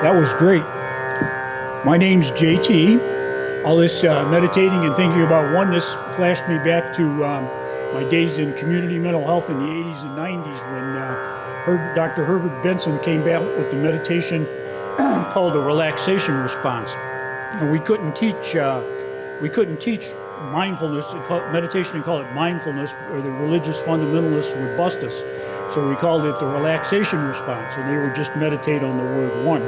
That was great. My name's JT. All this meditating and thinking about oneness flashed me back to my days in community mental health in the 80s and 90s when Dr. Herbert Benson came back with the meditation called the relaxation response. And we couldn't teach mindfulness, meditation, and call it mindfulness, or the religious fundamentalists would bust us. So we called it the relaxation response, and they would just meditate on the word one.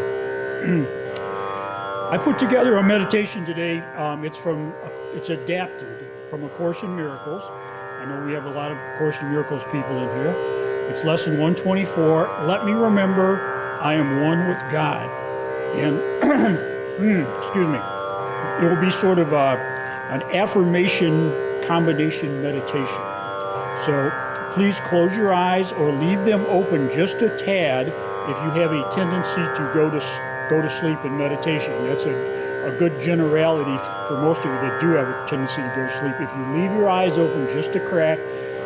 I put together a meditation today. It's adapted from A Course in Miracles. I know we have a lot of Course in Miracles people in here. It's lesson 124. Let me remember I am one with God. And excuse me. It will be sort of an affirmation combination meditation. So please close your eyes or leave them open just a tad if you have a tendency to go to sleep in meditation. That's a good generality for most of you that do have a tendency to go to sleep. If you leave your eyes open just a crack,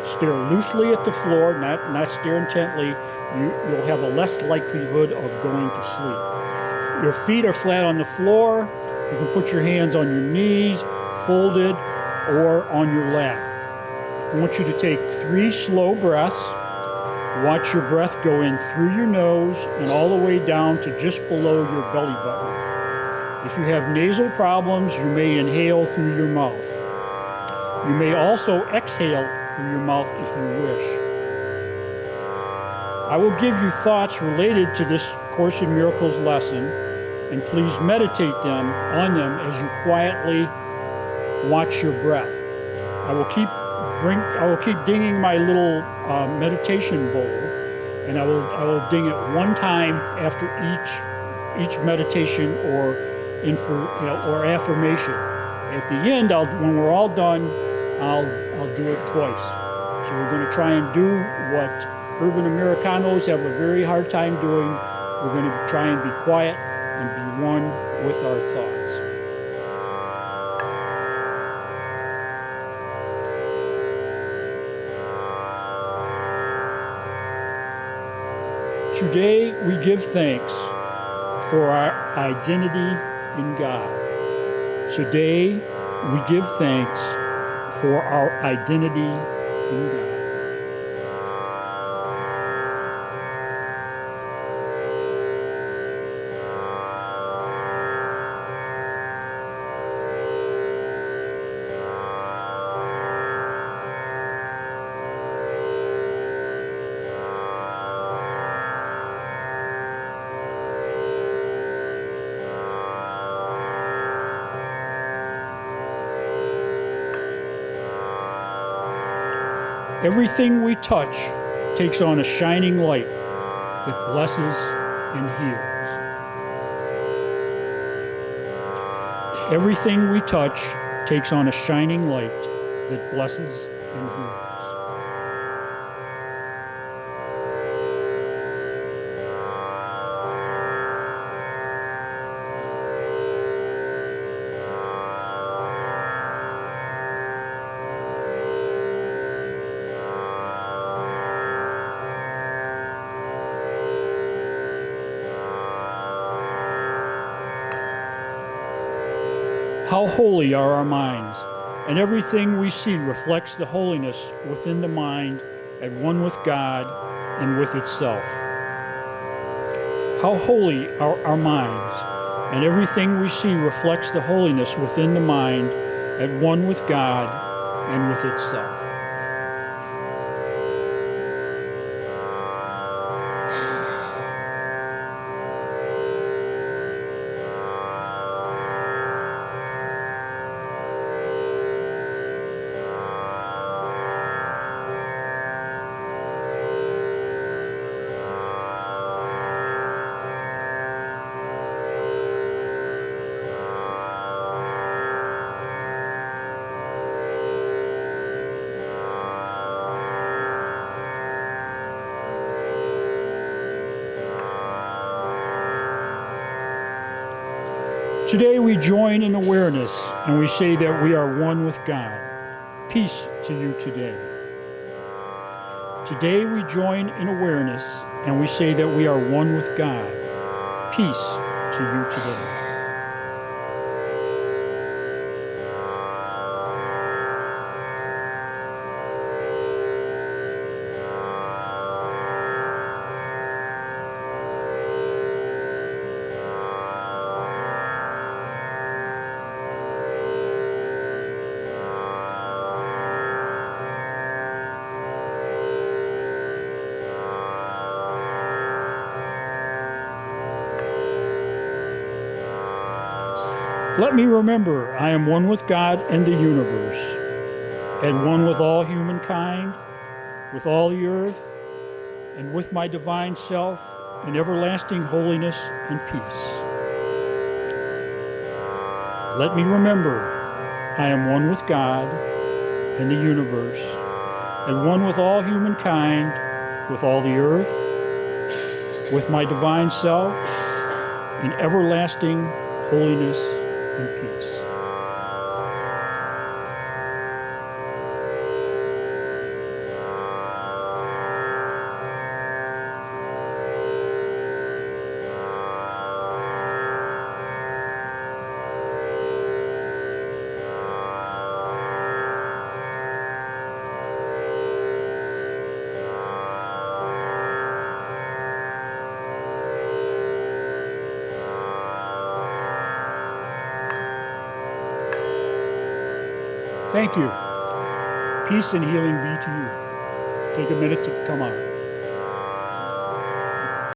stare loosely at the floor, not stare intently, you'll have a less likelihood of going to sleep. Your feet are flat on the floor. You can put your hands on your knees, folded, or on your lap. I want you to take 3 slow breaths. Watch your breath go in through your nose and all the way down to just below your belly button. If you have nasal problems, you may inhale through your mouth. You may also exhale through your mouth if you wish. I will give you thoughts related to this Course in Miracles lesson, and please meditate on them as you quietly watch your breath. I will keep dinging my little meditation bowl, and I will ding it one time after each meditation or affirmation. At the end, when we're all done, I'll do it twice. So we're going to try and do what urban Americanos have a very hard time doing. We're going to try and be quiet and be one with our thoughts. Today we give thanks for our identity in God. Today we give thanks for our identity in God. Everything we touch takes on a shining light that blesses and heals. Everything we touch takes on a shining light that blesses and heals. How holy are our minds, and everything we see reflects the holiness within the mind at one with God and with itself. How holy are our minds, and everything we see reflects the holiness within the mind at one with God and with itself. Today we join in awareness and we say that we are one with God. Peace to you today. Today we join in awareness and we say that we are one with God. Peace to you today. Let me remember I am one with God and the universe, and one with all humankind, with all the earth, and with my divine self in everlasting holiness and peace. Let me remember I am one with God and the universe, and one with all humankind, with all the earth, with my divine self in everlasting holiness and peace. Thank you. Peace and healing be to you. Take a minute to come on.